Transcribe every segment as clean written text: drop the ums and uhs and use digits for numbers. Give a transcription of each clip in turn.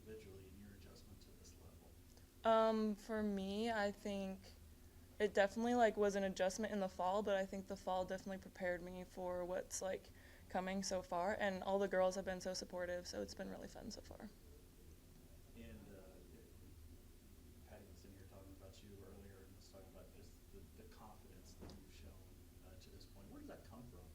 individually in your adjustment to this level? For me, I think it definitely like was an adjustment in the fall, but I think the fall definitely prepared me for what's like coming so far, and all the girls have been so supportive, so it's been really fun so far. And Patty was in here talking about you earlier and was talking about just the confidence that you've shown to this point. Where does that come from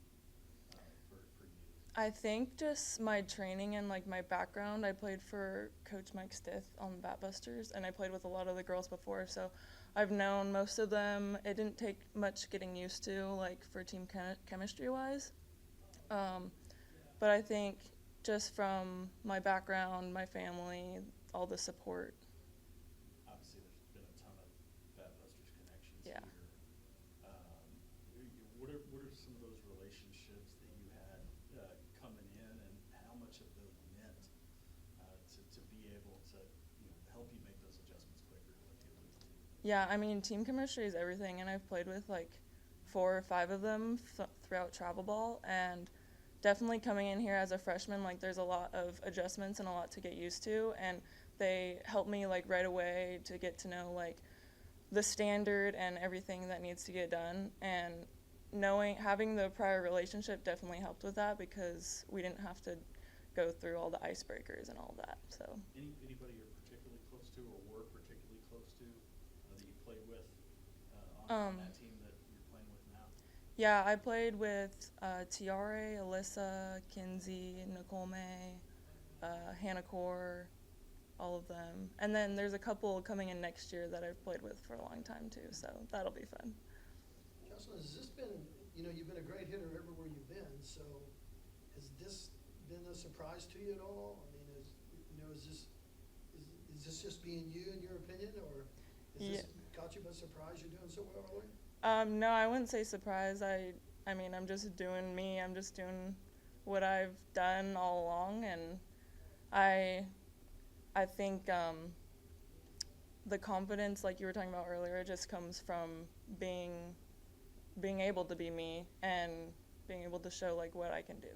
for you? I think just my training and like my background. I played for Coach Mike Stith on the Batbusters, and I played with a lot of the girls before, so I've known most of them. It didn't take much getting used to, like for team chemistry wise. Um, but I think just from my background, my family, all the support. Obviously, there's been a ton of Batbusters connections Yeah. here. Um, what are some of those relationships that you had coming in, and how much of those meant to be able to help you make those adjustments quicker, like you alluded to? Yeah, I mean, team chemistry is everything, and I've played with like 4 or 5 of them throughout travel ball, and definitely coming in here as a freshman, like there's a lot of adjustments and a lot to get used to, and they helped me like right away to get to know like the standard and everything that needs to get done, and knowing having the prior relationship definitely helped with that because we didn't have to go through all the icebreakers and all that. So Anybody you're particularly close to, or were particularly close to, that you played with on um that team that you're playing with now? yeah, I played with Tiare, Alyssa, Kinsey, Nicole May, Hannah Core, all of them. And then there's a couple coming in next year that I've played with for a long time too, so that'll be fun. Jocelyn, has this been, you've been a great hitter everywhere you've been, so has this been a surprise to you at all? I mean, is this just being you in your opinion, or has Yeah. this caught you by surprise you're doing so well early? No, I wouldn't say surprise. I mean, I'm just doing me. I'm just doing what I've done all along, and I, I think the confidence, like you were talking about earlier, just comes from being, being able to be me and being able to show like what I can do.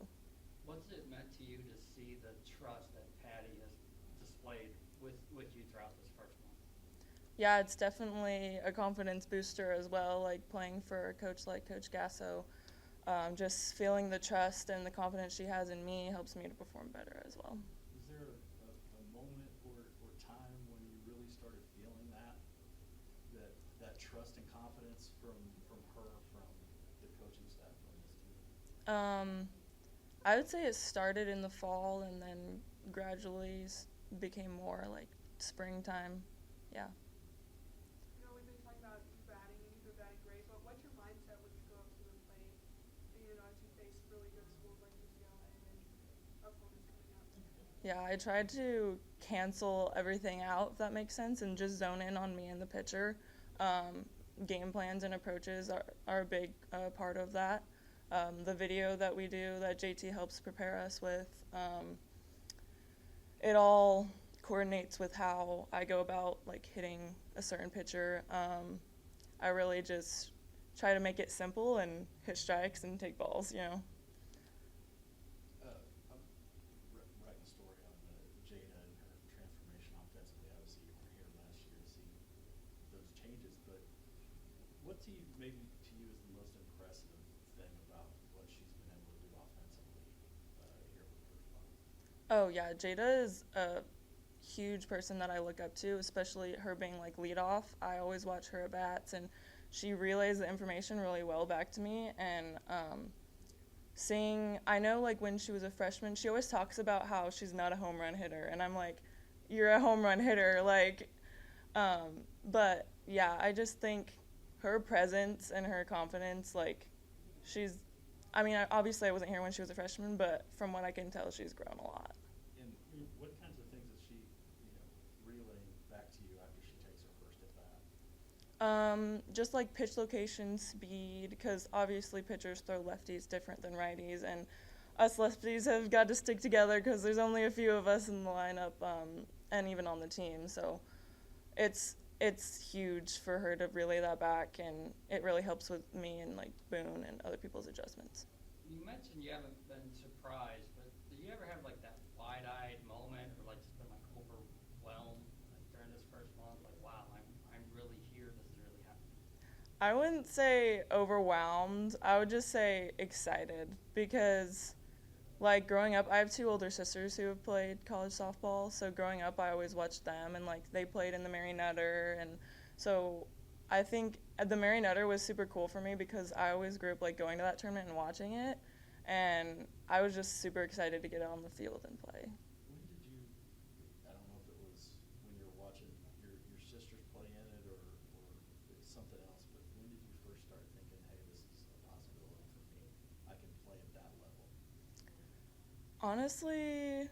What's it meant to you to see the trust that Patty has displayed with you throughout this first month? Yeah, it's definitely a confidence booster as well. Like playing for a coach like Coach Gasso, just feeling the trust and the confidence she has in me helps me to perform better as well. Was there a moment or time when you really started feeling that trust and confidence from her, from the coaching staff on this team? Um, I would say it started in the fall and then gradually became more like springtime. Yeah. We've been talking about you batting, and you've been batting great, but what's your mindset when you go up to the plate, as you face really good schools like UCLA and opponents coming up? Yeah, I tried to cancel everything out, if that makes sense, and just zone in on me and the pitcher. Um, Game plans and approaches are a big part of that. The video that we do that JT helps prepare us with, it all coordinates with how I go about like hitting a certain pitcher. I really just try to make it simple and hit strikes and take balls. I'm writing a story on Jada and her transformation offensively. Obviously, you weren't here last year to see those changes, but what to you, maybe to you, is the most impressive thing about what she's been able to do offensively here with the first month? Oh yeah, Jada is a huge person that I look up to, especially her being like lead off. I always watch her at bats, and she relays the information really well back to me. And seeing, I know like when she was a freshman, she always talks about how she's not a home run hitter, and I'm like, you're a home run hitter, like. But yeah, I just think her presence and her confidence, like, she's. I mean, obviously I wasn't here when she was a freshman, but from what I can tell, she's grown a lot. And what kinds of things is she, relaying back to you after she takes her first at bat? Just like pitch location, speed, because obviously pitchers throw lefties different than righties, and us lefties have got to stick together because there's only a few of us in the lineup, and even on the team. So it's huge for her to relay that back, and it really helps with me and like Boone and other people's adjustments. You mentioned you haven't been surprised, but did you ever have like that wide-eyed moment, or like just been like I wouldn't say overwhelmed. I would just say excited because, like, growing up, I have two older sisters who have played college softball. So growing up, I always watched them, and like they played in the Mary Nutter, and so I think the Mary Nutter was super cool for me because I always grew up like going to that tournament and watching it, and I was just super excited to get out on the field and play. When did you, I don't know if it was when you were watching your sisters play in it or something else, but when did you first start thinking, hey, this is a possibility for me? I can play at that level. Honestly,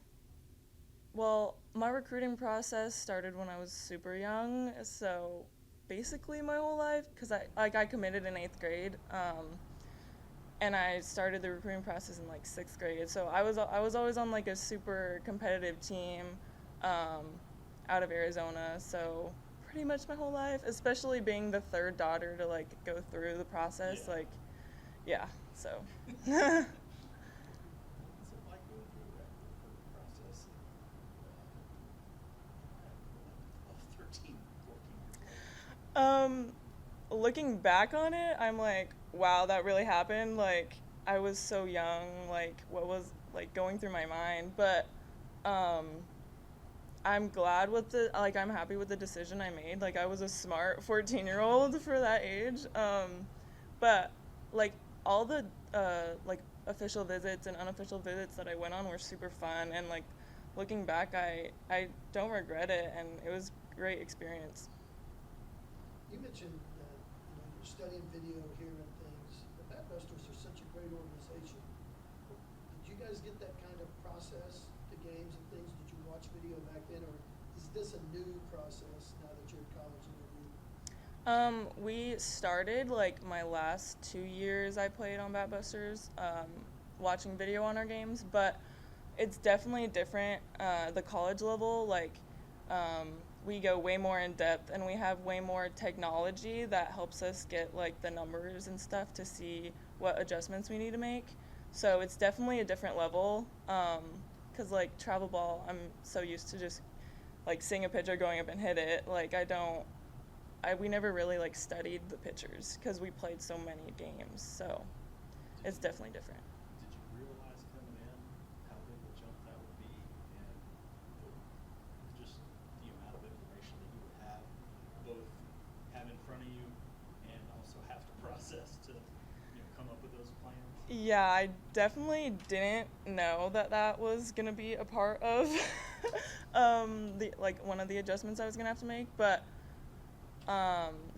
well, my recruiting process started when I was super young, so basically my whole life, because I committed in 8th grade, and I started the recruiting process in like 6th grade. So I was always on like a super competitive team, out of Arizona. So pretty much my whole life, especially being the third daughter to like go through the process, Yeah. like, yeah. So. What's it like going through that recruiting process at 12, 13, 14 years old? Looking back on it, I'm like, wow, that really happened. Like, I was so young, like, what was, like, going through my mind? But, I'm glad with I'm happy with the decision I made. Like, I was a smart 14-year-old for that age. But, like, all the, like, official visits and unofficial visits that I went on were super fun. And, like, looking back, I don't regret it, and it was a great experience. You mentioned that, you're studying video here and things. The Badbusters are such a great organization. Did you guys get that kind of process to games and things? Did you watch video back then, or is this a new process now that you're in college and you're new? We started, like, my last 2 years I played on Badbusters, watching video on our games, but it's definitely different. The college level, like, we go way more in depth, and we have way more technology that helps us get like the numbers and stuff to see what adjustments we need to make. So it's definitely a different level. 'Cause like travel ball, I'm so used to just like seeing a pitcher going up and hit it. Like we never really like studied the pitchers because we played so many games. So it's definitely different. Did you realize coming in how big a jump that would be, and just the amount of information that you would have, both have in front of you and also have to process to, come up with those plans? Yeah, I definitely didn't know that was gonna be a part of the like one of the adjustments I was gonna have to make, but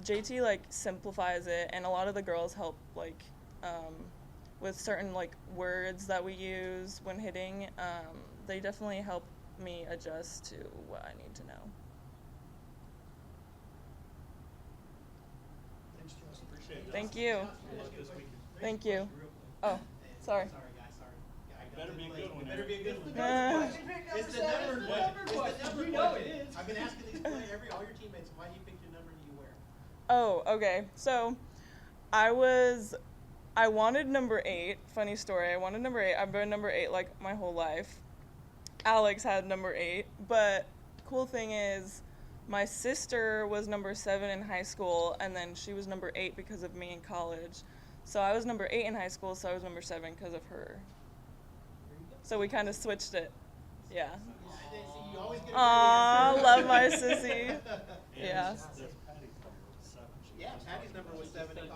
JT like simplifies it, and a lot of the girls help like with certain like words that we use when hitting. They definitely help me adjust to what I need to know. Thanks, Jocelyn. Appreciate it. Thank you. Good luck this weekend. Thank you. Oh, sorry. Sorry, guys, sorry. Yeah, I Better got be a late. good one, It better Eric. be a good one. It's the number It's the number know question. it is. I've been asking these all your teammates, why do you pick your number and you wear it? Oh, okay. So I wanted number 8. Funny story. I wanted number 8. I've been number 8 like my whole life. Alex had number 8, but cool thing is my sister was number 7 in high school, and then she was number 8 because of me in college. So I was number 8 in high school, so I was number 7 because of her. So we kind of switched it. Yeah. You always get a good Aw, answer. love my sissy. And Yeah. that's Patty's number 7. Yeah, Patty's number was 7 in college.